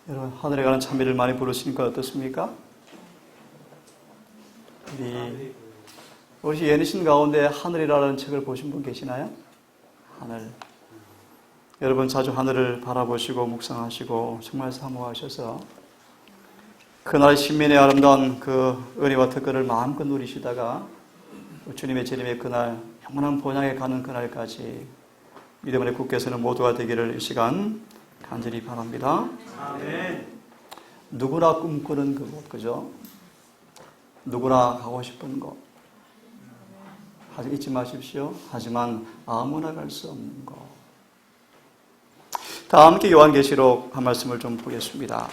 여러분, 하늘에 가는 찬미를 많이 부르시니까 어떻습니까? 우리 예니신 가운데 하늘이라는 책을 보신 분 계시나요? 하늘. 여러분 자주 하늘을 바라보시고 묵상하시고 정말 사모하셔서 그날 신민의 아름다운 그 은혜와 특권을 마음껏 누리시다가 주님의 재림의 그날 영원한 본향에 가는 그날까지 믿음의 굳게서는 모두가 되기를 이 시간 간절히 바랍니다. 아멘. 누구나 꿈꾸는 그곳, 그죠? 누구나 가고 싶은 곳. 하지만 잊지 마십시오. 하지만 아무나 갈 수 없는 곳. 다 함께 요한계시록 한 말씀을 좀 보겠습니다.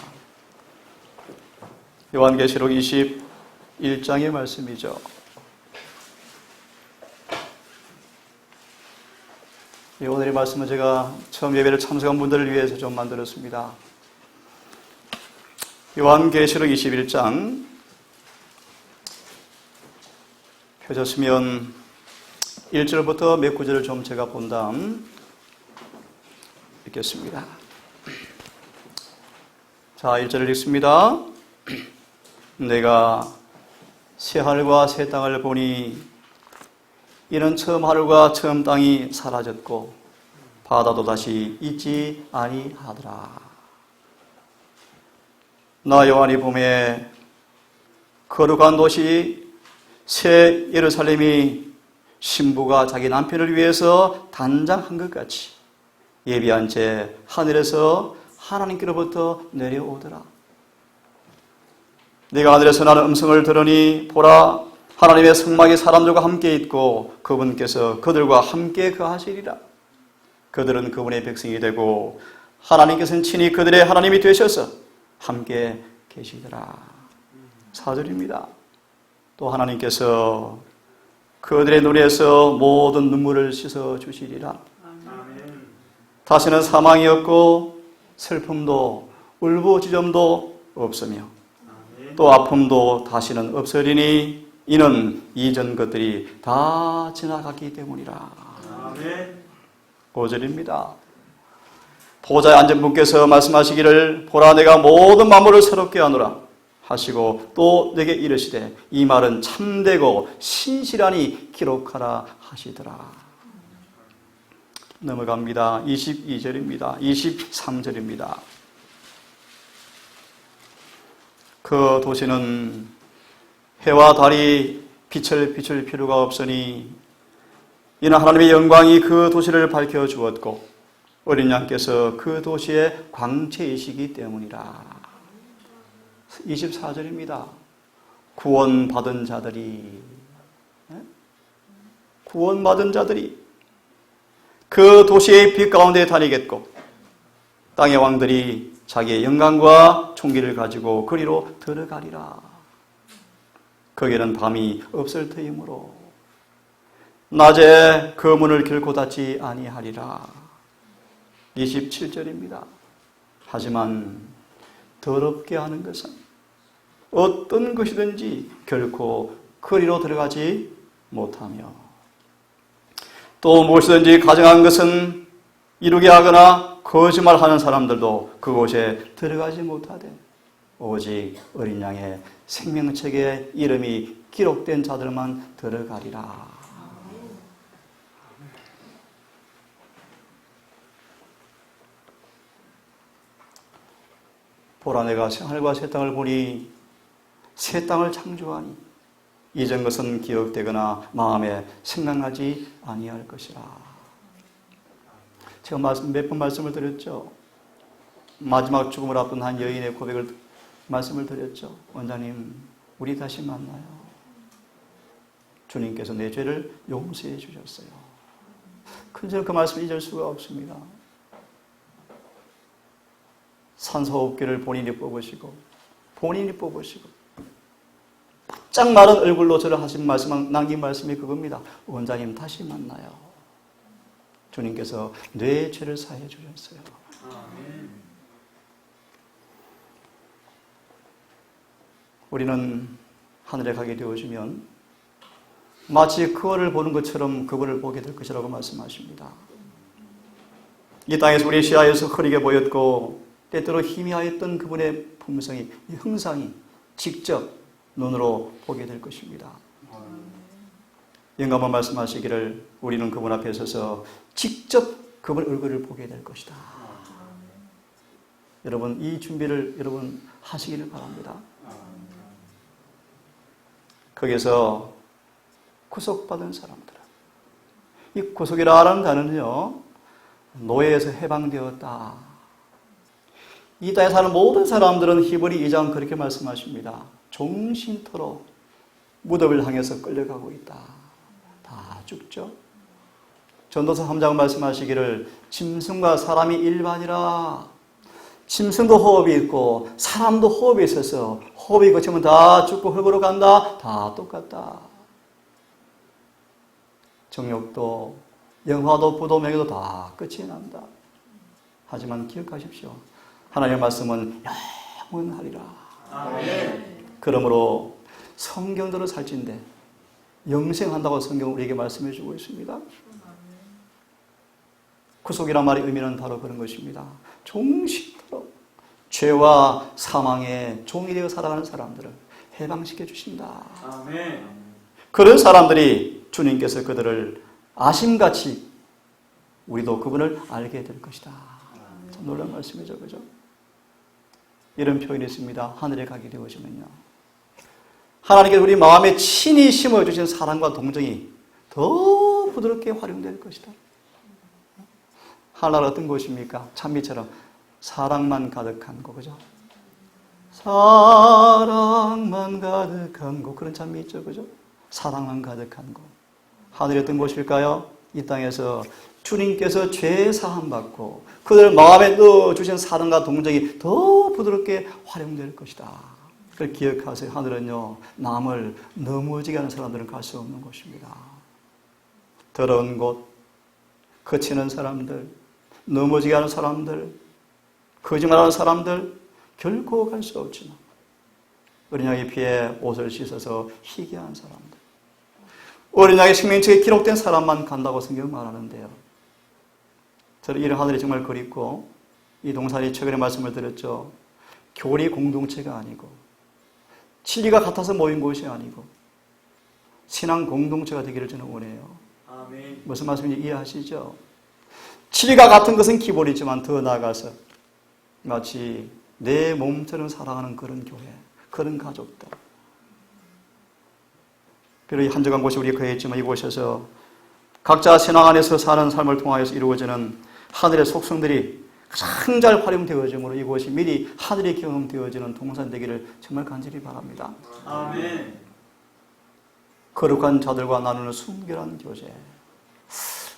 요한계시록 21장의 말씀이죠. 오늘의 말씀은 제가 처음 예배를 참석한 분들을 위해서 좀 만들었습니다. 요한계시록 21장 펴졌으면 1절부터 몇 구절을 좀 제가 본 다음 읽겠습니다. 자, 1절을 읽습니다. 내가 새 하늘과 새 땅을 보니 이는 처음 하늘과 처음 땅이 사라졌고 바다도 다시 있지 아니하더라. 나 요한이 보매 거룩한 도시 새 예루살렘이 신부가 자기 남편을 위해서 단장한 것 같이 예비한 채 하늘에서 하나님께로부터 내려오더라. 내가 하늘에서 나는 음성을 들으니 보라 하나님의 성막이 사람들과 함께 있고 그분께서 그들과 함께 거하시리라. 그들은 그분의 백성이 되고 하나님께서는 친히 그들의 하나님이 되셔서 함께 계시더라. 4절입니다. 또 하나님께서 그들의 눈에서 모든 눈물을 씻어 주시리라. 다시는 사망이 없고 슬픔도 울부짖음도 없으며 또 아픔도 다시는 없으리니 이는 이전 것들이 다 지나갔기 때문이라. 5절입니다. 보좌에 앉은 분께서 말씀하시기를 보라 내가 모든 만물을 새롭게 하노라 하시고 또 내게 이르시되 이 말은 참되고 신실하니 기록하라 하시더라. 넘어갑니다. 22절입니다. 23절입니다. 그 도시는 해와 달이 빛을 비출 필요가 없으니 이는 하나님의 영광이 그 도시를 밝혀주었고 어린 양께서 그 도시의 광채이시기 때문이라. 24절입니다. 구원받은 자들이 그 도시의 빛 가운데 다니겠고 땅의 왕들이 자기의 영광과 총기를 가지고 그리로 들어가리라. 거기는 밤이 없을 터이므로 낮에 그 문을 결코 닫지 아니하리라. 27절입니다. 하지만 더럽게 하는 것은 어떤 것이든지 결코 그리로 들어가지 못하며 또 무엇이든지 가정한 것은 이루게 하거나 거짓말하는 사람들도 그곳에 들어가지 못하되 오직 어린 양의 생명책에 이름이 기록된 자들만 들어가리라. 보라 내가 하늘과 새 땅을 보니 새 땅을 창조하니 이전 것은 기억되거나 마음에 생각나지 아니할 것이라. 제가 몇 번 말씀을 드렸죠. 마지막 죽음을 앞둔 한 여인의 고백을 말씀을 드렸죠. 원장님, 우리 다시 만나요. 주님께서 내 죄를 용서해 주셨어요. 근데 그 말씀을 잊을 수가 없습니다. 산소호흡기를 본인이 뽑으시고 바짝 마른 얼굴로 저를 하신 말씀, 남긴 말씀이 그겁니다. 원장님 다시 만나요. 주님께서 내 죄를 사해 주셨어요. 아멘. 우리는 하늘에 가게 되어지면 마치 그거를 보는 것처럼 그분을 보게 될 것이라고 말씀하십니다. 이 땅에서 우리 시야에서 흐리게 보였고 때때로 희미하였던 그분의 품성이, 형상이 직접 눈으로 보게 될 것입니다. 영감은 말씀하시기를 우리는 그분 앞에 서서 직접 그분 얼굴을 보게 될 것이다. 여러분, 이 준비를 여러분 하시기를 바랍니다. 거기서 구속받은 사람들, 이 구속이라는 단어는요, 노예에서 해방되었다. 이 땅에 사는 모든 사람들은 히브리 2장 그렇게 말씀하십니다. 종신토록 무덤을 향해서 끌려가고 있다. 다 죽죠. 전도서 3장 말씀하시기를 짐승과 사람이 일반이라. 짐승도 호흡이 있고 사람도 호흡이 있어서 호흡이 거치면 다 죽고 흙으로 간다. 다 똑같다. 정욕도 영화도 부도 명예도 다 끝이 난다. 하지만 기억하십시오. 하나님의 말씀은 영원하리라. 아멘. 그러므로 성경대로 살진데 영생한다고 성경은 우리에게 말씀해 주고 있습니다. 구속이란 말의 의미는 바로 그런 것입니다. 종신토록 죄와 사망의 종이 되어 살아가는 사람들을 해방시켜 주신다. 아멘. 그런 사람들이 주님께서 그들을 아심같이 우리도 그분을 알게 될 것이다. 참 놀라운 말씀이죠. 그죠? 이런 표현이 있습니다. 하늘에 가게 되어지면요, 하나님께서 우리 마음에 친히 심어주신 사랑과 동정이 더 부드럽게 활용될 것이다. 하늘은 어떤 곳입니까? 찬미처럼 사랑만 가득한 곳, 그죠? 사랑만 가득한 곳, 그런 찬미 있죠, 그죠? 사랑만 가득한 곳. 하늘이 어떤 곳일까요? 이 땅에서 주님께서 죄 사함 받고 그들 마음에 넣어주신 사랑과 동정이 더 부드럽게 활용될 것이다. 그걸 기억하세요. 하늘은요, 남을 넘어지게 하는 사람들은 갈 수 없는 곳입니다. 더러운 곳, 거치는 사람들, 넘어지게 하는 사람들, 거짓말하는 사람들 결코 갈 수 없지만 어린 양의 피에 옷을 씻어서 희게 한 사람들, 어린 양의 생명책에 기록된 사람만 간다고 성경은 말하는데요. 저는 이런 하늘이 정말 그립고, 이 동산이 최근에 말씀을 드렸죠. 교리 공동체가 아니고 진리가 같아서 모인 곳이 아니고 신앙 공동체가 되기를 저는 원해요. 아멘. 무슨 말씀인지 이해하시죠? 진리가 같은 것은 기본이지만 더 나아가서 마치 내 몸처럼 사랑하는 그런 교회, 그런 가족들. 비록 한적한 곳이 우리가 거했지만 이곳에서 각자 신앙 안에서 사는 삶을 통하여서 이루어지는 하늘의 속성들이 가장 잘 활용되어지므로 이곳이 미리 하늘이 경험되어지는 동산 되기를 정말 간절히 바랍니다. 아멘. 거룩한 자들과 나누는 순결한 교제.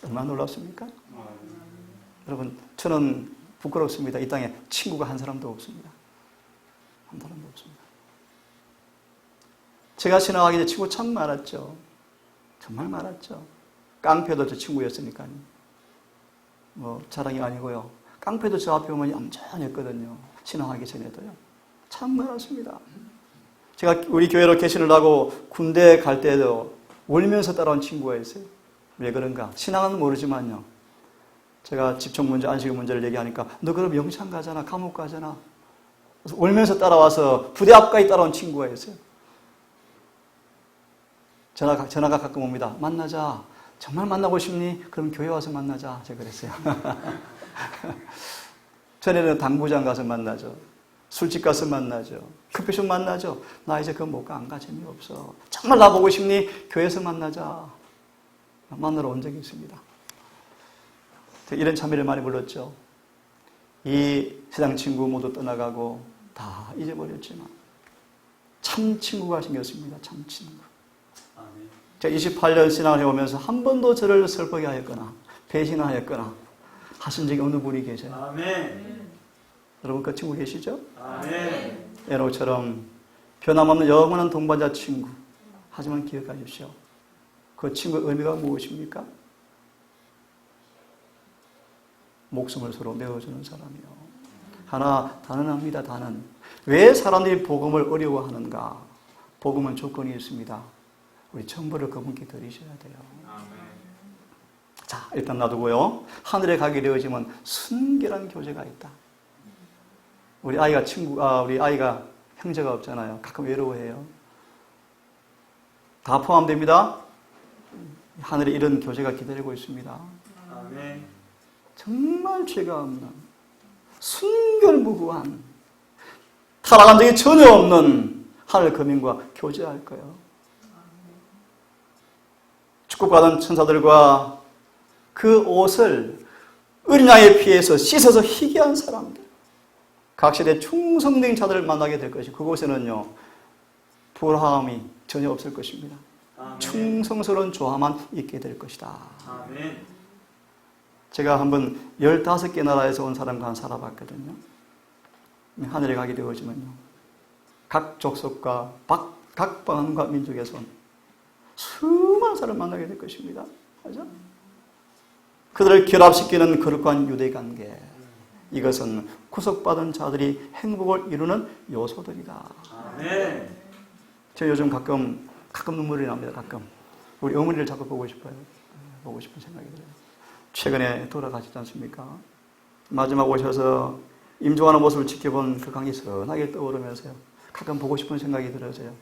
얼마나 놀랍습니까? 여러분, 저는 부끄럽습니다. 이 땅에 친구가 한 사람도 없습니다. 한 사람도 없습니다. 제가 신앙하기 전에 친구 참 많았죠. 정말 많았죠. 깡패도 저 친구였으니까요. 뭐 자랑이 아니고요. 깡패도 저 앞에 오면 얌전했거든요. 신앙하기 전에도요. 참 많았습니다. 제가 우리 교회로 개신을 하고 군대 갈 때도 울면서 따라온 친구가 있어요. 왜 그런가? 신앙은 모르지만요. 제가 집중 문제, 안식 문제를 얘기하니까 너 그럼 영창 가잖아, 감옥 가잖아. 그래서 울면서 따라와서 부대 앞까지 따라온 친구가 있어요. 전화가 가끔 옵니다. 만나자. 정말 만나고 싶니? 그럼 교회 와서 만나자. 제가 그랬어요. 전에는 당구장 가서 만나죠. 술집 가서 만나죠. 커피숍 만나죠. 나 이제 그거 못 가. 안 가. 재미없어. 정말 나 보고 싶니? 교회에서 만나자. 만나러 온 적이 있습니다. 이런 참여를 많이 불렀죠. 이 세상 친구 모두 떠나가고 다 잊어버렸지만 참 친구가 생겼습니다. 참 친구. 제가 28년 신앙을 해오면서 한 번도 저를 슬프게 하였거나 배신하였거나 하신 적이 어느 분이 계세요? 아멘. 여러분 그 친구 계시죠? 아멘. 에녹처럼 변함없는 영원한 동반자 친구. 하지만 기억하십시오. 그 친구의 의미가 무엇입니까? 목숨을 서로 내어주는 사람이요. 하나 단언합니다. 단언. 왜 사람들이 복음을 어려워하는가? 복음은 조건이 있습니다. 우리 전부를 그분께 드리셔야 돼요. 아멘. 자, 일단 놔두고요. 하늘에 가게 되어지면 순결한 교제가 있다. 우리 아이가 형제가 없잖아요. 가끔 외로워해요. 다 포함됩니다. 하늘에 이런 교제가 기다리고 있습니다. 아멘. 정말 죄가 없는, 순결무구한, 타락한 적이 전혀 없는 하늘 거민과 교제할 거예요. 축복받은 천사들과 그 옷을 어린 양의 피에서 씻어서 희게 한 사람들, 각 시대의 충성된 자들을 만나게 될 것이고, 그곳에는요 불화함이 전혀 없을 것입니다. 아멘. 충성스러운 조화만 있게 될 것이다. 아멘. 제가 한번 15개 나라에서 온 사람과 살아봤거든요. 하늘에 가게 되어지면요, 각 족속과 각 방언과 민족에서 온 수많은 사람을 만나게 될 것입니다. 맞죠? 그들을 결합시키는 거룩한 유대관계, 이것은 구속받은 자들이 행복을 이루는 요소들이다. 아멘. 저 요즘 가끔 눈물이 납니다. 가끔 우리 어머니를 자꾸 보고 싶어요. 보고 싶은 생각이 들어요. 최근에 돌아가시지 않습니까? 마지막 오셔서 임종하는 모습을 지켜본 그 강이 선하게 떠오르면서요, 가끔 보고 싶은 생각이 들어져요.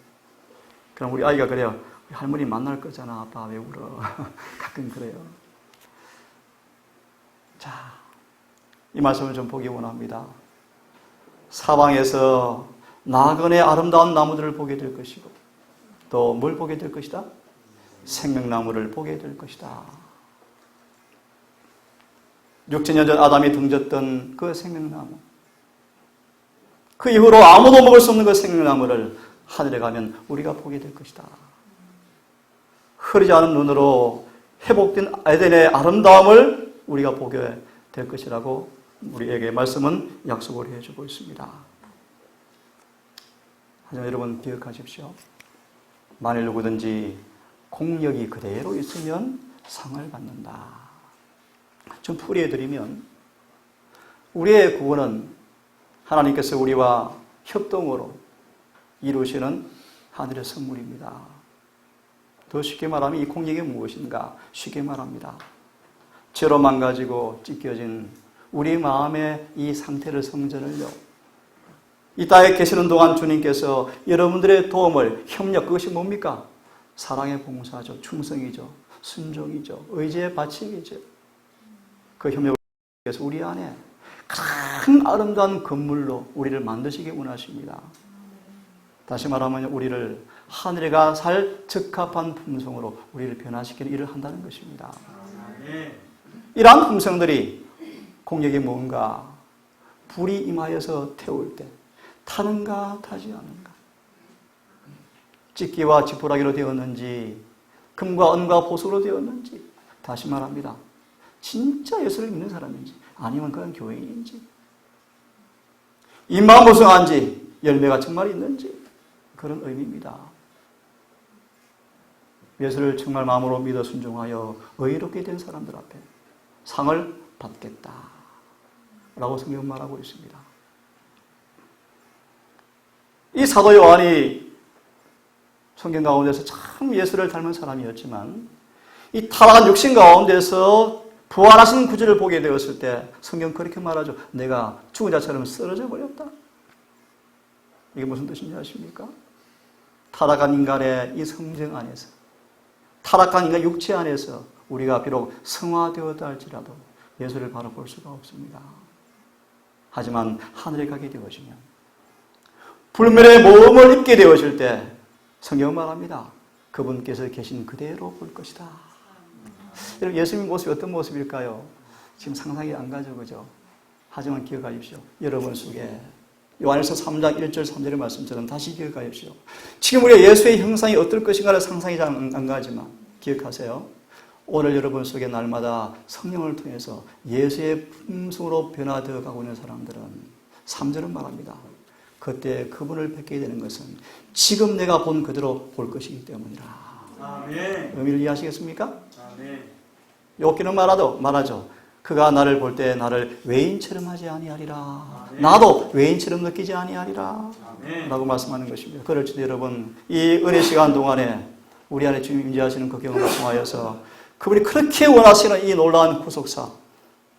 그럼 우리 아이가 그래요. 우리 할머니 만날 거잖아. 아빠 왜 울어? 가끔 그래요. 자, 이 말씀을 좀 보기 원합니다. 사방에서 나그네 아름다운 나무들을 보게 될 것이고, 또 뭘 보게 될 것이다? 생명나무를 보게 될 것이다. 6000년 전 아담이 등졌던 그 생명나무, 그 이후로 아무도 먹을 수 없는 그 생명나무를 하늘에 가면 우리가 보게 될 것이다. 흐리지 않은 눈으로 회복된 에덴의 아름다움을 우리가 보게 될 것이라고 우리에게 말씀은 약속을 해주고 있습니다. 하지만 여러분 기억하십시오. 만일 누구든지 공력이 그대로 있으면 상을 받는다. 좀 풀이해드리면, 우리의 구원은 하나님께서 우리와 협동으로 이루시는 하늘의 선물입니다. 더 쉽게 말하면 이 공력이 무엇인가? 쉽게 말합니다. 죄로 망가지고 찢겨진 우리 마음의 이 상태를, 성전을요, 이 땅에 계시는 동안 주님께서 여러분들의 도움을, 협력, 그것이 뭡니까? 사랑의 봉사죠, 충성이죠, 순종이죠, 의지의 바침이죠. 그 협력을 위해서 우리 안에 큰 아름다운 건물로 우리를 만드시기 원하십니다. 다시 말하면 우리를 하늘에가 살 적합한 품성으로 우리를 변화시키는 일을 한다는 것입니다. 이러한 품성들이 공력이 뭔가? 불이 임하여서 태울 때 타는가 타지 않는가, 찢기와 지푸라기로 되었는지 금과 은과 보석으로 되었는지, 다시 말합니다. 진짜 예수를 믿는 사람인지 아니면 그런 교인인지, 인마무성한지 열매가 정말 있는지, 그런 의미입니다. 예수를 정말 마음으로 믿어 순종하여 의롭게 된 사람들 앞에 상을 받겠다 라고 성경은 말하고 있습니다. 이 사도 요한이 성경 가운데서 참 예수를 닮은 사람이었지만, 이 타락한 육신 가운데서 부활하신 구주를 보게 되었을 때 성경 그렇게 말하죠. 내가 죽은 자처럼 쓰러져 버렸다. 이게 무슨 뜻인지 아십니까? 타락한 인간의 이 성정 안에서, 타락한 인간 육체 안에서 우리가 비록 성화되었다 할지라도 예수를 바로 볼 수가 없습니다. 하지만 하늘에 가게 되어지면, 불멸의 몸을 입게 되어질 때 성경은 말합니다. 그분께서 계신 그대로 볼 것이다. 여러분, 예수님 모습이 어떤 모습일까요? 지금 상상이 안 가죠, 그죠? 하지만 기억하십시오. 여러분 속에 요한일서 3장 1절 3절의 말씀처럼 다시 기억하십시오. 지금 우리가 예수의 형상이 어떨 것인가를 상상이 잘 안 가지만 기억하세요. 오늘 여러분 속에 날마다 성령을 통해서 예수의 품성으로 변화되어 가고 있는 사람들은 3절은 말합니다. 그때 그분을 뵙게 되는 것은 지금 내가 본 그대로 볼 것이기 때문이라. 아멘. 의미를 이해하시겠습니까? 아멘. 욥기는 말하죠. 그가 나를 볼 때 나를 외인처럼 하지 아니하리라. 아멘. 나도 외인처럼 느끼지 아니하리라. 아멘. 라고 말씀하는 것입니다. 그럴지도 여러분, 이 은혜 시간 동안에 우리 안에 주님 임재하시는 그 경험을 통하여서 그분이 그렇게 원하시는 이 놀라운 구속사,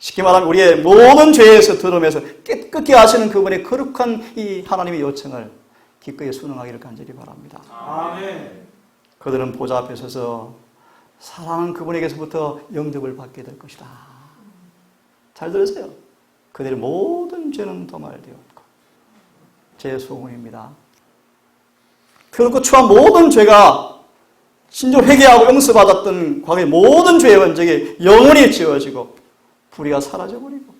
쉽게 말하면 우리의 모든 죄에서 들음에서 깨끗게 하시는 그분의 거룩한 이 하나님의 요청을 기꺼이 순응하기를 간절히 바랍니다. 아멘. 그들은 보좌 앞에 서서 사랑하는 그분에게서부터 영접을 받게 될 것이다. 잘 들으세요. 그들의 모든 죄는 도말되었고 제 소원입니다. 그렇고 추한 모든 죄가 진정 회개하고 용서받았던 과거의 모든 죄의 흔적이 영원히 지워지고 불의가 사라져버리고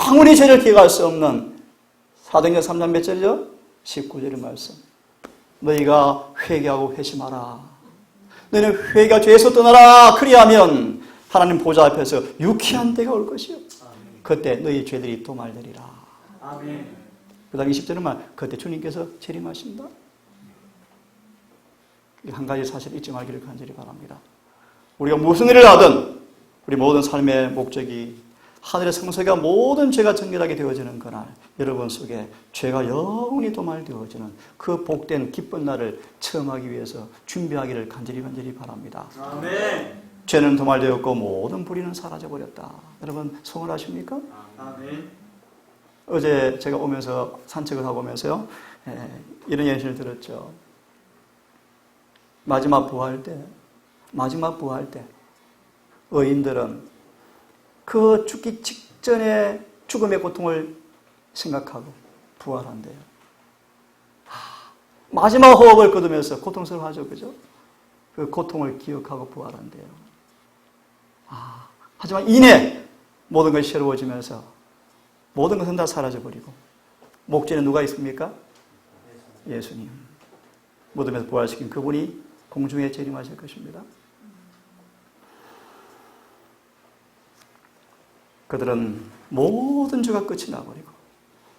영원히 죄를 기억할 수 없는 사도행전 3장 몇 절이죠? 19절의 말씀. 너희가 회개하고 회심하라. 너희는 회개가 죄에서 떠나라. 그리하면 하나님 보좌 앞에서 유쾌한 때가 올 것이요. 그때 너희 죄들이 도말되리라. 아멘. 그 다음 20절은 말 그때 주님께서 재림하신다. 한 가지 사실 잊지 말기를 간절히 바랍니다. 우리가 무슨 일을 하든 우리 모든 삶의 목적이 하늘의 성소가 모든 죄가 정결하게 되어지는 그날 여러분 속에 죄가 영원히 도말되어지는 그 복된 기쁜 날을 체험하기 위해서 준비하기를 간절히 바랍니다. 아멘. 죄는 도말되었고 모든 불의는 사라져버렸다. 여러분 소원하십니까? 아멘. 어제 제가 오면서 산책을 하고 오면서요 이런 예시를 들었죠. 마지막 부활 때 의인들은 그 죽기 직전에 죽음의 고통을 생각하고 부활한대요. 마지막 호흡을 거두면서 고통스러워하죠, 그죠? 그 고통을 기억하고 부활한대요. 하지만 이내 모든 것이 새로워지면서 모든 것은 다 사라져버리고 목전에 누가 있습니까? 예수님. 무덤에서 부활시킨 그분이 공중에 재림하실 것입니다. 그들은 모든 죄가 끝이 나버리고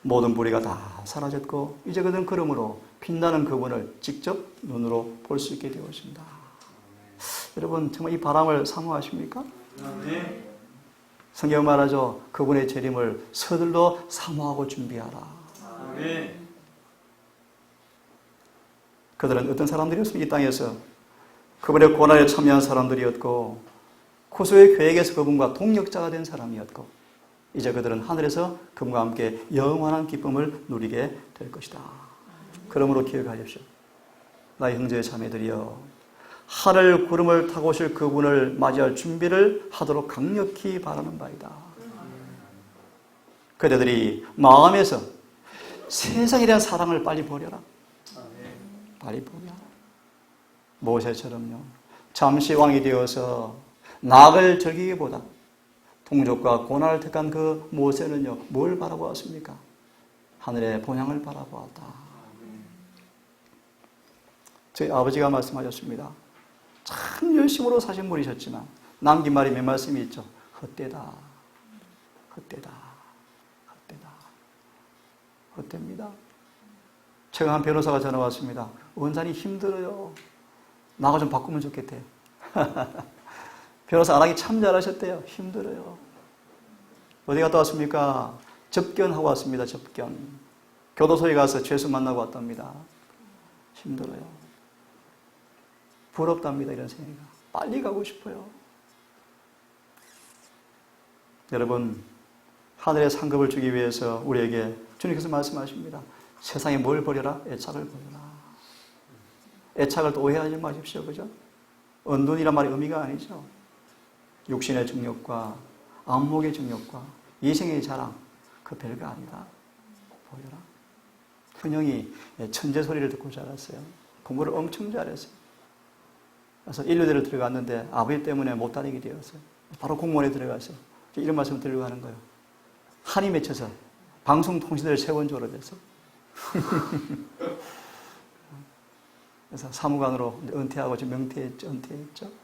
모든 불의가 다 사라졌고 이제 그들은 그러므로 빛나는 그분을 직접 눈으로 볼 수 있게 되었습니다. 여러분 정말 이 바람을 사모하십니까? 아멘. 성경 말하죠. 그분의 재림을 서둘러 사모하고 준비하라. 아멘. 그들은 어떤 사람들이었습니까? 이 땅에서 그분의 고난에 참여한 사람들이었고 구소의 계획에서 그분과 동력자가 된 사람이었고 이제 그들은 하늘에서 그분과 함께 영원한 기쁨을 누리게 될 것이다. 그러므로 기억하십시오. 나의 형제의 자매들이여 하늘 구름을 타고 오실 그분을 맞이할 준비를 하도록 강력히 바라는 바이다. 그대들이 마음에서 세상에 대한 사랑을 빨리 버려라. 빨리 버려라. 모세처럼요. 잠시 왕이 되어서 낙을 즐기기보다 동족과 고난을 택한 그 모세는요. 뭘 바라보았습니까? 하늘의 본향을 바라보았다. 저희 아버지가 말씀하셨습니다. 참 열심으로 사신 분이셨지만 남긴 말이 몇 말씀이 있죠. 헛되다. 헛됩니다. 제가 한 변호사가 전화 왔습니다. 원장님 힘들어요. 나가 좀 바꾸면 좋겠대요. 변호사 안 하기 참 잘하셨대요. 힘들어요. 어디 갔다 왔습니까? 접견하고 왔습니다. 접견. 교도소에 가서 죄수 만나고 왔답니다. 힘들어요. 부럽답니다. 이런 생각이. 빨리 가고 싶어요. 여러분, 하늘의 상급을 주기 위해서 우리에게 주님께서 말씀하십니다. 세상에 뭘 버려라? 애착을 버려라. 애착을 또 오해하지 마십시오. 그죠? 언둔이란 말이 의미가 아니죠. 육신의 정욕과 안목의 정욕과 이생의 자랑, 그 별거 아니다. 보여라. 큰형이 천재 소리를 듣고 자랐어요. 공부를 엄청 잘했어요. 그래서 인류대를 들어갔는데 아버지 때문에 못 다니게 되었어요. 바로 공무원에 들어갔어요. 이런 말씀 드리려고 하는 거예요. 한이 맺혀서 방송통신대를 세 번 졸업했어요. 그래서 사무관으로 은퇴하고 지금 은퇴했죠.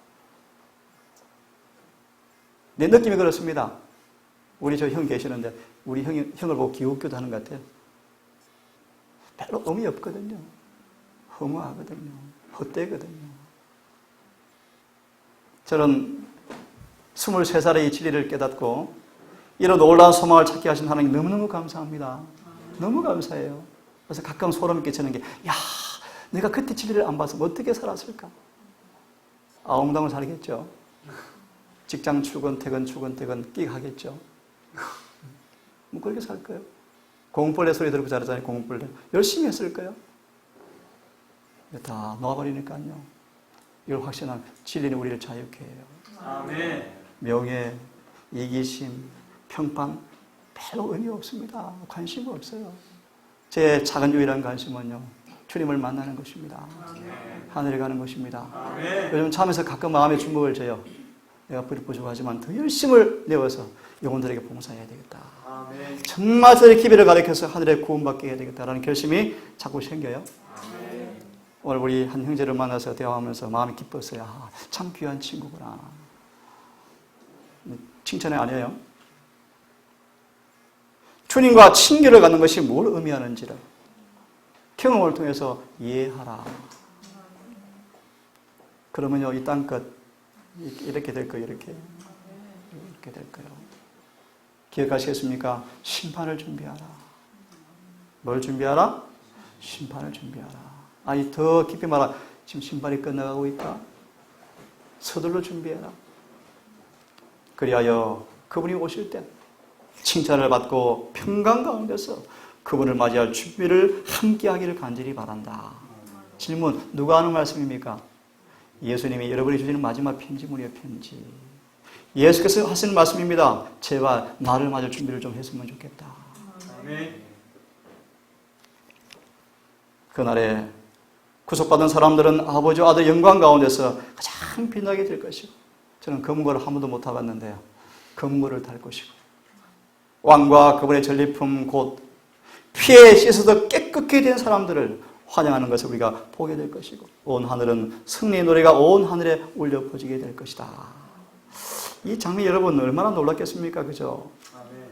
내 느낌이 그렇습니다. 우리 저 형 계시는데 우리 형을 보고 기웃기도 하는 것 같아요. 별로 의미 없거든요. 허무하거든요. 헛되거든요. 저는 23살에 이 진리를 깨닫고 이런 놀라운 소망을 찾게 하신 하나님 너무너무 감사합니다. 너무 감사해요. 그래서 가끔 소름이 끼치는 게 내가 그때 진리를 안 봤으면 어떻게 살았을까? 아웅당을 살겠죠. 직장 출근, 퇴근, 끼 하겠죠. 뭐 그렇게 살 거예요? 공벌레 소리 들고 자라잖아요. 공벌레. 열심히 했을 거예요. 다 놓아버리니까요. 이걸 확신한 진리는 우리를 자유케 해요. 아멘. 명예, 이기심, 평판 별로 의미 없습니다. 관심 없어요. 제 작은 유일한 관심은요, 주님을 만나는 것입니다. 하늘에 가는 것입니다. 아멘. 요즘 참에서 가끔 마음에 주먹을 져요. 내가 부족하지만 더 열심을 내어서 영혼들에게 봉사해야 되겠다. 아멘. 정말 저의 기별을 가리켜서 하늘에 구원받게 해야 되겠다라는 결심이 자꾸 생겨요. 아멘. 오늘 우리 한 형제를 만나서 대화하면서 마음이 기뻤어요. 아, 참 귀한 친구구나. 칭찬이 아니에요. 주님과 친교를 갖는 것이 뭘 의미하는지를 경험을 통해서 이해하라. 그러면요, 이 땅끝 이렇게 될 거예요. 이렇게 될 거예요. 기억하시겠습니까? 심판을 준비하라. 뭘 준비하라? 심판을 준비하라. 아니, 더 깊이 말하, 지금 심판이 끝나가고 있다. 서둘러 준비해라. 그리하여 그분이 오실 때 칭찬을 받고 평강 가운데서 그분을 맞이할 준비를 함께 하기를 간절히 바란다. 질문, 누가 하는 말씀입니까? 예수님이 여러분이 주시는 마지막 편지문이에요. 편지. 예수께서 하시는 말씀입니다. 제발 나를 맞을 준비를 좀 했으면 좋겠다. 아멘. 그날에 구속받은 사람들은 아버지와 아들 영광 가운데서 가장 빛나게 될 것이고, 저는 검거를 한 번도 못 타봤는데요. 검거를 탈 것이고, 왕과 그분의 전리품 곧 피에 씻어서 깨끗게 된 사람들을 환영하는 것을 우리가 보게 될 것이고, 온 하늘은 승리의 노래가 온 하늘에 울려 퍼지게 될 것이다. 이 장면 여러분 얼마나 놀랐겠습니까? 그죠? 아멘.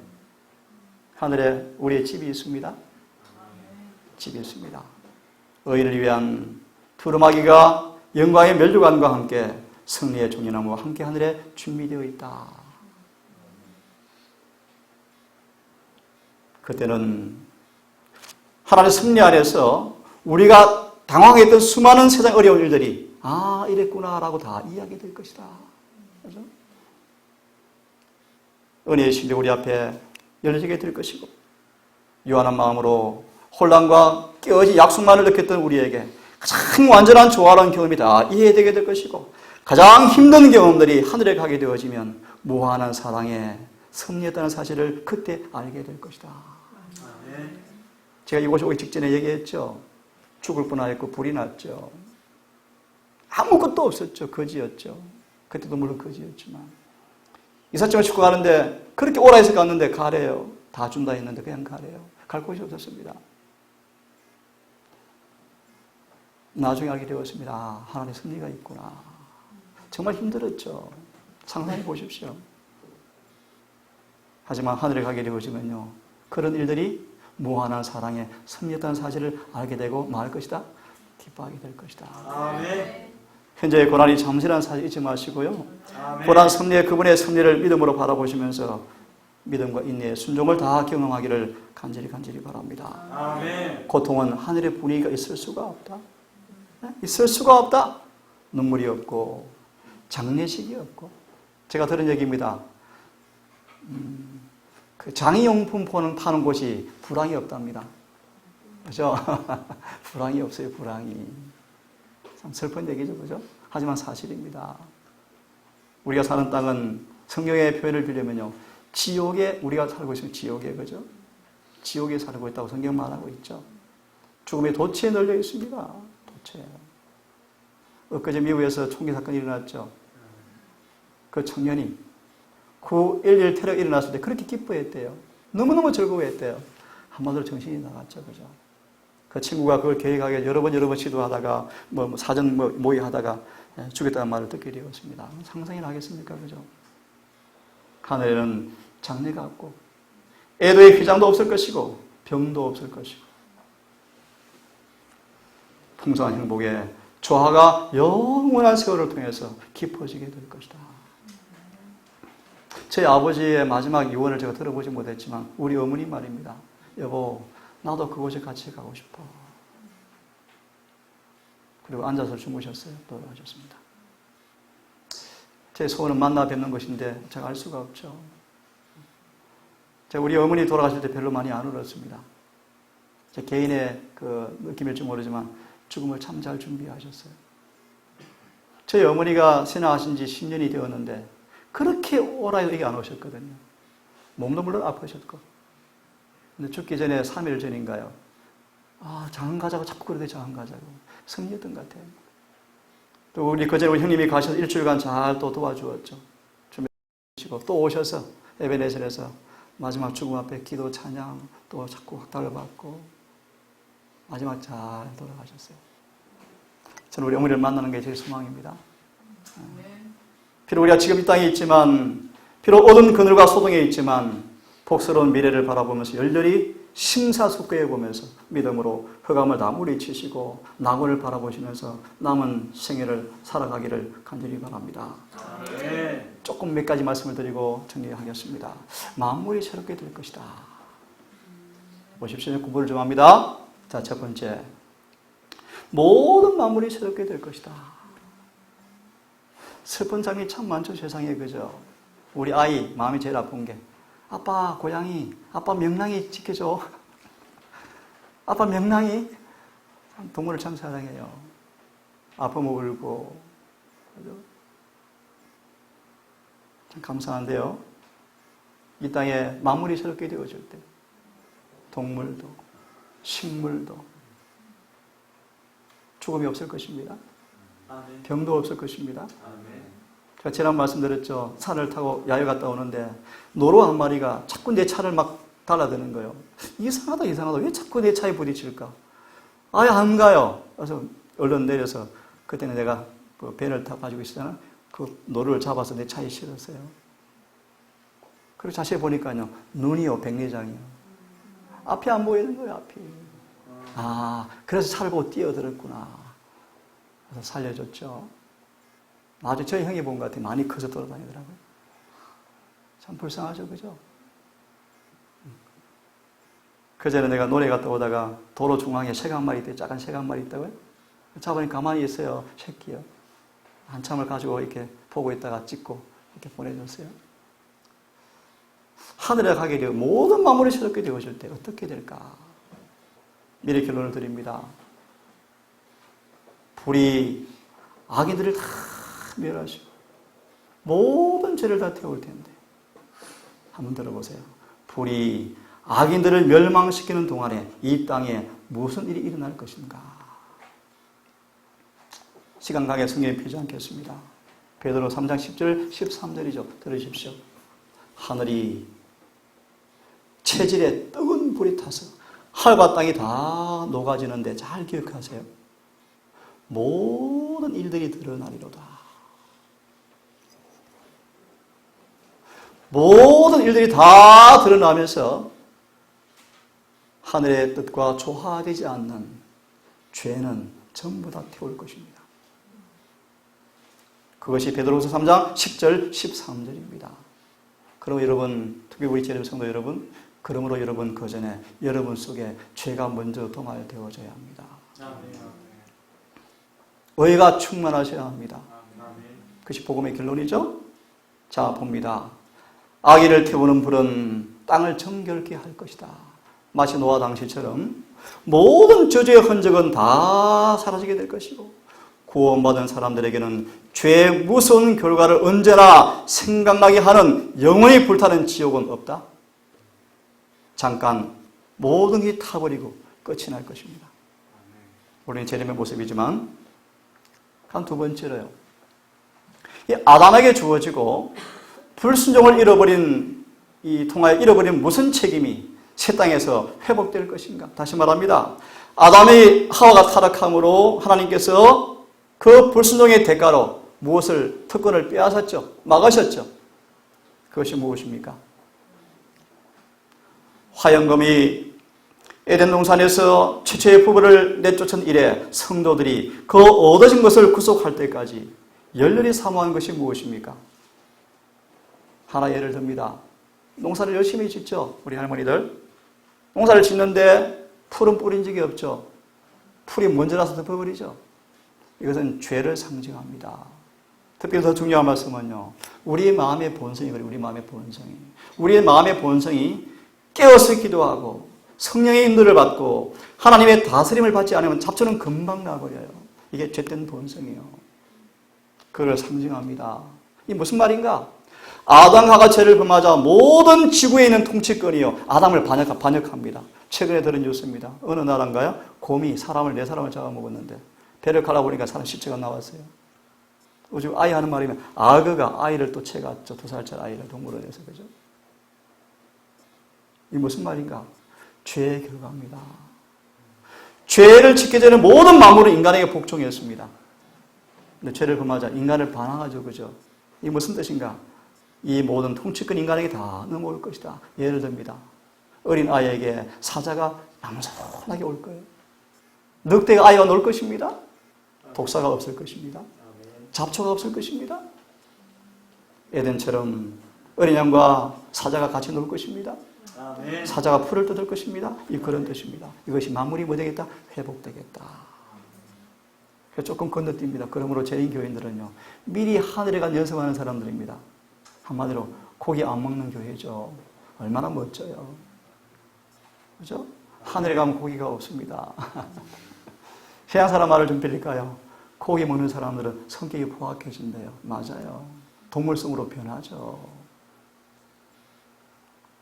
하늘에 우리의 집이 있습니다. 집이 있습니다. 의인을 위한 두루마기가 영광의 멸류관과 함께 승리의 종려나무와 함께 하늘에 준비되어 있다. 그때는 하나님의 승리 안에서 우리가 당황했던 수많은 세상 어려운 일들이 아, 이랬구나라고 다 이해하게 될 것이다. 그렇죠? 은혜의 신비 우리 앞에 열리게 될 것이고, 유한한 마음으로 혼란과 깨어진 약속만을 느꼈던 우리에게 가장 완전한 조화로운 경험이 다 이해되게 될 것이고, 가장 힘든 경험들이 하늘에 가게 되어지면 무한한 사랑에 승리했다는 사실을 그때 알게 될 것이다. 아멘. 제가 이곳에 오기 직전에 얘기했죠. 죽을 뻔하였고 불이 났죠. 아무것도 없었죠. 거지였죠. 그때도 물론 거지였지만 이삿짐을 싣고 가는데 그렇게 오라 해서 갔는데 가래요. 다 준다 했는데 그냥 가래요. 갈 곳이 없었습니다. 나중에 알게 되었습니다. 아, 하나님의 승리가 있구나. 정말 힘들었죠. 상상해 보십시오. 하지만 하늘에 가게 되어지면요, 그런 일들이 무한한 사랑에 승리했다는 사실을 알게 되고 말 것이다. 기뻐하게 될 것이다. 아멘. 현재의 고난이 잠시라는 사실 잊지 마시고요. 아멘. 고난 승리의 그분의 승리를 믿음으로 바라보시면서 믿음과 인내의 순종을 다 경험하기를 간절히 바랍니다. 아멘. 고통은 하늘의 분위기가 있을 수가 없다. 있을 수가 없다. 눈물이 없고 장례식이 없고. 제가 들은 얘기입니다. 그 장의용품 파는 곳이 불황이 없답니다. 그죠? 불황이 없어요. 불황이. 참 슬픈 얘기죠. 그죠? 하지만 사실입니다. 우리가 사는 땅은 성경의 표현을 빌려면요, 지옥에 우리가 살고 있으면 지옥에, 그죠? 지옥에 살고 있다고 성경 말하고 있죠. 죽음의 도처에 널려 있습니다. 도처에. 엊그제 미국에서 총기 사건이 일어났죠. 그 청년이 9.11 테러 일어났을 때 그렇게 기뻐했대요. 너무너무 즐거워했대요. 한마디로 정신이 나갔죠. 그죠? 그 친구가 그걸 계획하게 여러 번 시도하다가 사전 모의하다가 죽였다는 말을 듣게 되었습니다. 상상이나 하겠습니까? 그죠? 하늘에는 장래가 없고 애도의 휘장도 없을 것이고 병도 없을 것이고 풍성한 행복에 조화가 영원한 세월을 통해서 깊어지게 될 것이다. 제 아버지의 마지막 유언을 제가 들어보지 못했지만 우리 어머니 말입니다. 여보, 나도 그곳에 같이 가고 싶어. 그리고 앉아서 주무셨어요. 돌아가셨습니다. 제 소원은 만나 뵙는 것인데 제가 알 수가 없죠. 제가 우리 어머니 돌아가실 때 별로 많이 안 울었습니다. 제 개인의 그 느낌일지 모르지만 죽음을 참 잘 준비하셨어요. 저희 어머니가 세나하신 지 10년이 되었는데 그렇게 오라 해도 안 오셨거든요. 몸도 물론 아프셨고. 근데 죽기 전에 3일 전인가요? 장흥 가자고 자꾸 그러대, 장흥 가자고. 성의였던 것 같아요. 또 우리 그전에 우리 형님이 가셔서 일주일간 잘 또 도와주었죠. 준비하시고 또 오셔서 에베네셀에서 마지막 죽음 앞에 기도 찬양 또 자꾸 확달을 받고 마지막 잘 돌아가셨어요. 저는 우리 어머니를 만나는 게 제일 소망입니다. 비록 우리가 지금 이 땅에 있지만, 비록 어두운 그늘과 소동에 있지만 복스러운 미래를 바라보면서 열렬히 심사숙고해 보면서 믿음으로 흑암을 다 물리치시고 낙원을 바라보시면서 남은 생애를 살아가기를 간절히 바랍니다. 조금 몇 가지 말씀을 드리고 정리하겠습니다. 만물이 새롭게 될 것이다. 보십시오. 구분을 좀 합니다. 자, 첫 번째. 모든 만물이 새롭게 될 것이다. 슬픈 장면이 참 많죠, 세상에. 그죠? 우리 아이 마음이 제일 아픈 게 아빠 고양이, 아빠 명랑이 지켜줘. 아빠 명랑이. 동물을 참 사랑해요. 아프면 울고. 그죠? 참 감사한데요. 이 땅에 만물이 새롭게 되어질 때 동물도 식물도 죽음이 없을 것입니다. 병도 없을 것입니다. 제가 지난 말씀드렸죠. 산을 타고 야외 갔다 오는데 노루 한 마리가 자꾸 내 차를 막 달라드는 거예요. 이상하다. 왜 자꾸 내 차에 부딪힐까? 아예 안 가요. 그래서 얼른 내려서 그때는 내가 그 밴을 타 가지고 있었잖아. 그 노루를 잡아서 내 차에 실었어요. 그리고 자세히 보니까요. 눈이요. 백내장이요. 앞이 안 보이는 거예요. 앞이. 그래서 차를 보고 뛰어들었구나. 그래서 살려줬죠. 나중에 저희 형이 본 것 같아요. 많이 커서 돌아다니더라고요. 참 불쌍하죠. 그죠? 그전에 내가 노래 갔다 오다가 도로 중앙에 새가 한 마리 있대요. 작은 새가 한 마리 있다고요. 잡으니 가만히 있어요. 새끼요. 한참을 가지고 이렇게 보고 있다가 찍고 이렇게 보내줬어요. 하늘에 가게 되어 모든 만물이 새롭게 되어질 때 어떻게 될까? 미리 결론을 드립니다. 불이 악인들을 다 멸하시고 모든 죄를 다 태울 텐데 한번 들어보세요. 불이 악인들을 멸망시키는 동안에 이 땅에 무슨 일이 일어날 것인가? 시간 강의 성경에 피지 않겠습니다. 베드로 3장 10절 13절이죠. 들으십시오. 하늘이 체질에 뜨거운 불이 타서 하늘과 땅이 다 녹아지는데 잘 기억하세요. 모든 일들이 드러나리로다. 모든 일들이 다 드러나면서 하늘의 뜻과 조화되지 않는 죄는 전부 다 태울 것입니다. 그것이 베드로후서 3장 10절 13절입니다. 그럼 여러분, 특히 우리 재림 성도 여러분, 그러므로 여러분 그 전에 여러분 속에 죄가 먼저 도말되어져야 합니다. 의가 충만하셔야 합니다. 그것이 복음의 결론이죠. 자, 봅니다. 악의를 태우는 불은 땅을 정결케 할 것이다. 마치 노아 당시처럼 모든 저주의 흔적은 다 사라지게 될 것이고 구원받은 사람들에게는 죄의 무서운 결과를 언제나 생각나게 하는 영원히 불타는 지옥은 없다. 잠깐 모든 게 타버리고 끝이 날 것입니다. 우리는 재림의 모습이지만 한 두 번째로요. 이 아담에게 주어지고 불순종을 잃어버린 이 통하여 잃어버린 무슨 책임이 새 땅에서 회복될 것인가? 다시 말합니다. 아담이 하와가 타락함으로 하나님께서 그 불순종의 대가로 무엇을 특권을 빼앗았죠? 막으셨죠? 그것이 무엇입니까? 화영검이 에덴 동산에서 최초의 부부를 내쫓은 이래 성도들이 그 얻어진 것을 구속할 때까지 열렬히 사모한 것이 무엇입니까? 하나 예를 듭니다. 농사를 열심히 짓죠. 우리 할머니들. 농사를 짓는데 풀은 뿌린 적이 없죠. 풀이 먼저 나서 덮어버리죠. 이것은 죄를 상징합니다. 특별히 더 중요한 말씀은요. 우리의 마음의 본성이 그래요. 우리 마음의 본성이. 우리의 마음의 본성이 깨어서 기도하고 성령의 인도를 받고 하나님의 다스림을 받지 않으면 잡초는 금방 나버려요. 이게 죄된 본성이에요. 그걸 상징합니다. 이 무슨 말인가? 아담과 죄를 범하자 모든 지구에 있는 통치권이요 아담을 반역합니다. 최근에 들은 뉴스입니다. 어느 나라인가요? 곰이 네 사람을 잡아먹었는데 배를 갈아보니까 사람 시체가 나왔어요. 요즘 아이 하는 말이면 악어가 아이를 또 채갔죠. 2살짜리 아이를 동물원에서. 그죠? 이 무슨 말인가? 죄의 결과입니다. 죄를 짓기 전에 모든 만물은 인간에게 복종했습니다. 근데 죄를 범하자 인간을 반항하죠. 그죠? 이 무슨 뜻인가? 이 모든 통치권 인간에게 다 넘어올 것이다. 예를 듭니다. 어린 아이에게 사자가 양손하게 올 거예요. 늑대가 아이와 놀 것입니다. 독사가 없을 것입니다. 잡초가 없을 것입니다. 에덴처럼 어린 양과 사자가 같이 놀 것입니다. 사자가 풀을 뜯을 것입니다. 이 그런 뜻입니다. 이것이 만물이 뭐 되겠다? 회복되겠다. 조금 건너뜁니다. 그러므로 죄인 교인들은요, 미리 하늘에 간 연습하는 사람들입니다. 한마디로 고기 안 먹는 교회죠. 얼마나 멋져요. 그죠? 하늘에 가면 고기가 없습니다. 세상 사람 말을 좀 빌릴까요? 고기 먹는 사람들은 성격이 포악해진대요. 맞아요. 동물성으로 변하죠.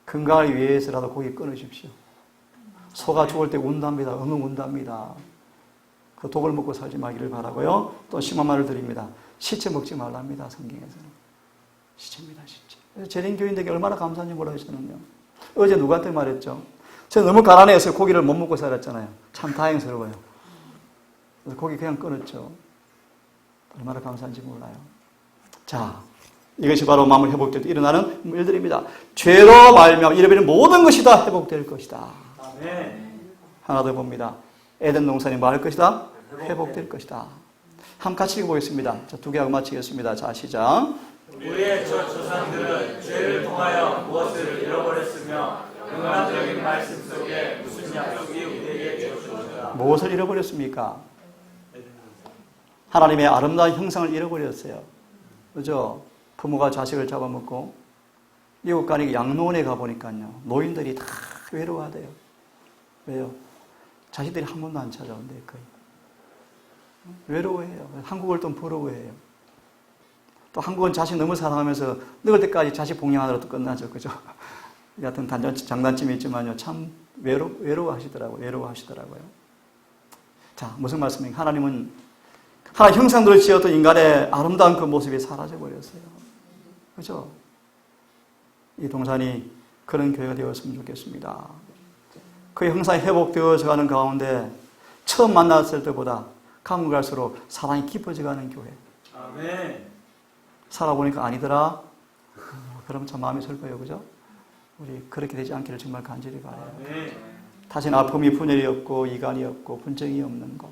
건강을 위해서라도 고기 끊으십시오. 소가 죽을 때 운답니다. 엉엉 운답니다. 그 독을 먹고 살지 마기를 바라고요. 또 심한 말을 드립니다. 시체 먹지 말랍니다. 성경에서는. 시체입니다. 시체. 재림교인들에게 얼마나 감사한지 몰라요. 저는요. 어제 누구한테 말했죠? 제가 너무 가난해서 고기를 못 먹고 살았잖아요. 참 다행스러워요. 그래서 고기 그냥 끊었죠. 얼마나 감사한지 몰라요. 자, 이것이 바로 만물 회복될 때 일어나는 일들입니다. 죄로 말미암아 잃어버린 모든 것이 다 회복될 것이다. 아멘. 하나 더 봅니다. 에덴 동산이 뭐 할 것이다? 회복될 것이다. 함 같이 읽어보겠습니다. 자, 2개 하고 마치겠습니다. 자, 시작. 우리의 저 조상들은 죄를 통하여 무엇을 잃어버렸으며 영광적인 말씀 속에 무슨 약속이 우리에게 주어졌다. 무엇을 잃어버렸습니까? 하나님의 아름다운 형상을 잃어버렸어요. 그죠? 부모가 자식을 잡아먹고 미국 가니 양로원에 가보니까요. 노인들이 다 외로워하대요. 왜요? 자식들이 한 번도 안 찾아온대요. 거의. 외로워해요. 한국을 또 부러워해요. 또 한국은 자식 너무 사랑하면서 늙을 때까지 자식 봉양하느라 또 끝나죠. 그죠? 여하튼 장단점이 있지만요. 참 외로워하시더라고요. 자, 무슨 말씀입니까? 하나님은 하나님 형상대로 지었던 인간의 아름다운 그 모습이 사라져버렸어요. 그죠? 이 동산이 그런 교회가 되었으면 좋겠습니다. 그 형상이 회복되어져 가는 가운데 처음 만났을 때보다 가면 갈수록 사랑이 깊어져 가는 교회. 아멘. 살아보니까 아니더라. 그러면 참 마음이 슬퍼요. 그죠? 우리 그렇게 되지 않기를 정말 간절히 바라요. 아멘. 다시는 아픔이 분열이 없고 이간이 없고 분쟁이 없는 것.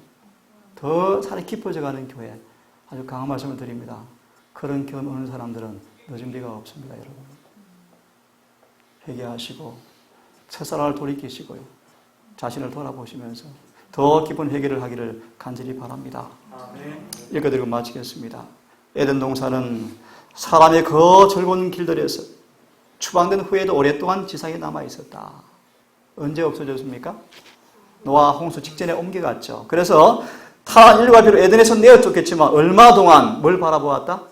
더 살이 깊어져 가는 교회. 아주 강한 말씀을 드립니다. 그런 교회 오는 사람들은 늦은 비가 없습니다. 여러분. 회개하시고 첫사랑을 돌이키시고요. 자신을 돌아보시면서 더 깊은 회개를 하기를 간절히 바랍니다. 아멘. 읽어드리고 마치겠습니다. 에덴 동산은 사람의 그 즐거운 길들에서 추방된 후에도 오랫동안 지상에 남아있었다. 언제 없어졌습니까? 노아 홍수 직전에 옮겨갔죠. 그래서 타락한 인류가 비록 에덴에서 내어쫓겼지만 얼마 동안 뭘 바라보았다?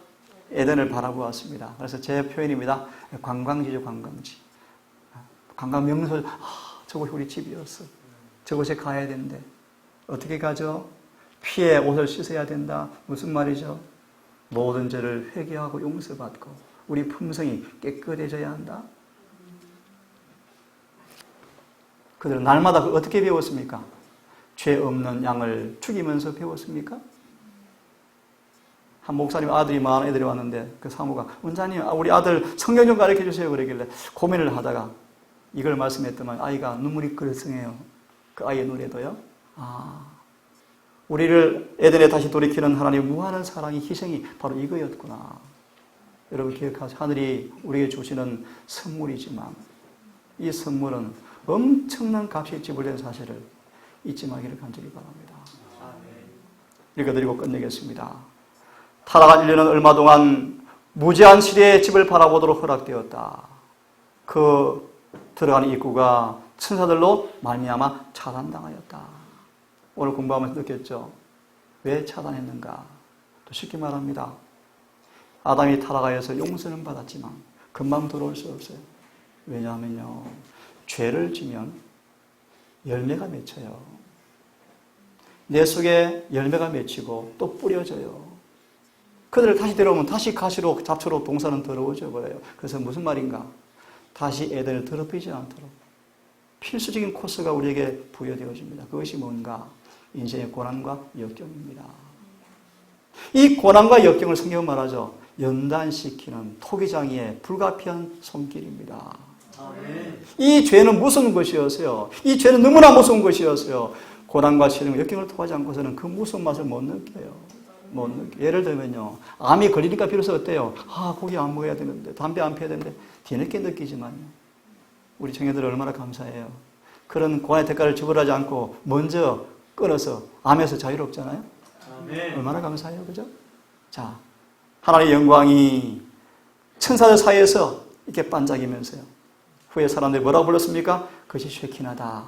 에덴을 바라보았습니다. 그래서 제 표현입니다. 관광지죠, 관광지. 관광 명소, 저곳이 우리 집이었어. 저곳에 가야 되는데 어떻게 가죠? 피에 옷을 씻어야 된다. 무슨 말이죠? 모든 죄를 회개하고 용서받고 우리 품성이 깨끗해져야 한다. 그들은 날마다 어떻게 배웠습니까? 죄 없는 양을 죽이면서 배웠습니까? 한 목사님 아들이 많은 애들이 왔는데 그 사모가 원장님 우리 아들 성경 좀 가르쳐 주세요 그러길래 고민을 하다가 이걸 말씀했더만 아이가 눈물이 그럴성해요. 그 아이의 눈에도요. 우리를 에덴에 다시 돌이키는 하나님의 무한한 사랑의 희생이 바로 이거였구나. 여러분 기억하세요. 하늘이 우리에게 주시는 선물이지만 이 선물은 엄청난 값이 지불된 사실을 잊지 말기를 간절히 바랍니다. 읽어드리고 끝내겠습니다. 타락한 인류는 얼마 동안 무제한 시대의 집을 바라보도록 허락되었다. 그 들어가는 입구가 천사들로 말미암아 차단당하였다. 오늘 공부하면서 느꼈죠? 왜 차단했는가? 또 쉽게 말합니다. 아담이 타락하여서 용서는 받았지만 금방 들어올 수 없어요. 왜냐하면요, 죄를 지면 열매가 맺혀요. 내 속에 열매가 맺히고 또 뿌려져요. 그들을 다시 데려오면 다시 가시로, 잡초로 동산은 더러워져 버려요. 그래서 무슨 말인가? 다시 에덴을 더럽히지 않도록 필수적인 코스가 우리에게 부여되어집니다. 그것이 뭔가? 인생의 고난과 역경입니다. 이 고난과 역경을 성경은 말하죠. 연단시키는 토기장이의 불가피한 손길입니다. 이 죄는 무서운 것이었어요. 이 죄는 너무나 무서운 것이었어요. 고난과 시련, 역경을 통하지 않고서는 그 무서운 맛을 못 느껴요. 못 느껴요. 예를 들면요, 암이 걸리니까 비로소 어때요? 고기 안 먹어야 되는데, 담배 안 피워야 되는데, 뒤늦게 느끼지만요. 우리 청년들 얼마나 감사해요. 그런 고난의 대가를 지불하지 않고 먼저 끊어서 암에서 자유롭잖아요. 얼마나 감사해요, 그죠? 자, 하나님의 영광이 천사들 사이에서 이렇게 반짝이면서요. 후에 사람들이 뭐라고 불렀습니까? 그것이 쉐키나다.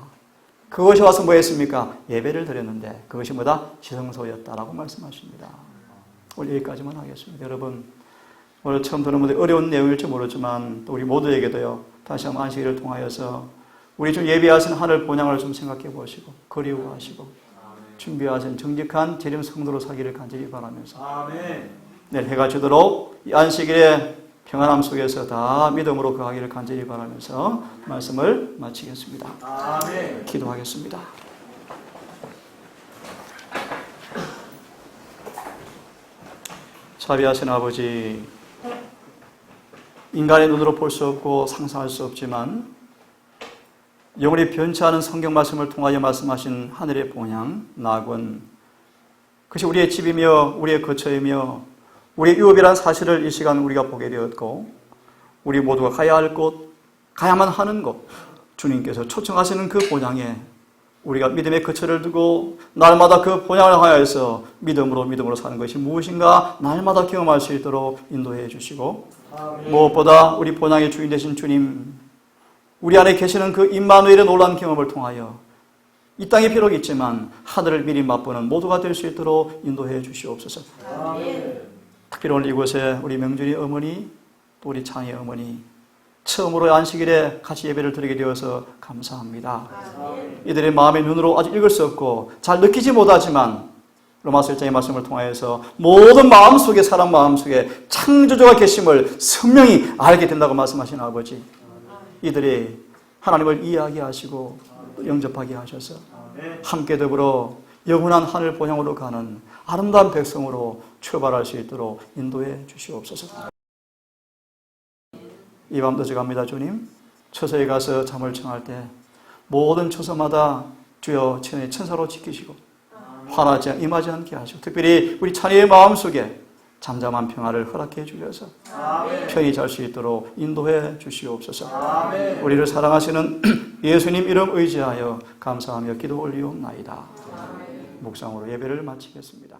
그것이 와서 뭐 했습니까? 예배를 드렸는데 그것이 뭐다? 지성소였다라고 말씀하십니다. 오늘 여기까지만 하겠습니다. 여러분, 오늘 처음 듣는 분들 어려운 내용일지 모르지만 또 우리 모두에게도요, 다시 한번 안식일을 통하여서 우리 좀 예비하신 하늘 본향을 좀 생각해 보시고 그리워하시고 준비하신 정직한 재림 성도로 살기를 간절히 바라면서 내일 해가 지도록 이 안식일의 평안함 속에서 다 믿음으로 거하기를 간절히 바라면서 말씀을 마치겠습니다. 아멘. 기도하겠습니다. 자비하신 아버지, 인간의 눈으로 볼 수 없고 상상할 수 없지만 영원히 변치 않은 성경 말씀을 통하여 말씀하신 하늘의 본향, 낙원, 그것이 우리의 집이며 우리의 거처이며 우리의 유업이라는 사실을 이 시간 우리가 보게 되었고, 우리 모두가 가야 할 곳, 가야만 하는 곳, 주님께서 초청하시는 그 본향에 우리가 믿음의 거처를 두고 날마다 그 본향을 향하여서 믿음으로 사는 것이 무엇인가 날마다 경험할 수 있도록 인도해 주시고, 무엇보다 우리 본향의 주인 되신 주님, 우리 안에 계시는 그 임마누엘의 놀라운 경험을 통하여 이 땅에 비록 있지만 하늘을 미리 맛보는 모두가 될 수 있도록 인도해 주시옵소서. 특별히 오늘 이곳에 우리 명준이 어머니, 또 우리 찬이 어머니, 처음으로 안식일에 같이 예배를 드리게 되어서 감사합니다. 이들의 마음의 눈으로 아직 읽을 수 없고 잘 느끼지 못하지만 로마서 1장의 말씀을 통하여서 모든 마음속에, 사람 마음속에 창조주가 계심을 선명히 알게 된다고 말씀하신 아버지, 이들이 하나님을 이해하게 하시고 영접하게 하셔서 함께 더불어 영원한 하늘 본향으로 가는 아름다운 백성으로 출발할 수 있도록 인도해 주시옵소서. 이 밤도 저갑니다. 주님, 처소에 가서 잠을 청할 때 모든 처소마다 주여 천사로 지키시고 화나지 임하지 않게 하시고, 특별히 우리 찬이의 마음속에 잠잠한 평화를 허락해 주셔서 편히 잘 수 있도록 인도해 주시옵소서. 우리를 사랑하시는 예수님 이름 의지하여 감사하며 기도 올리옵나이다. 묵상으로 예배를 마치겠습니다.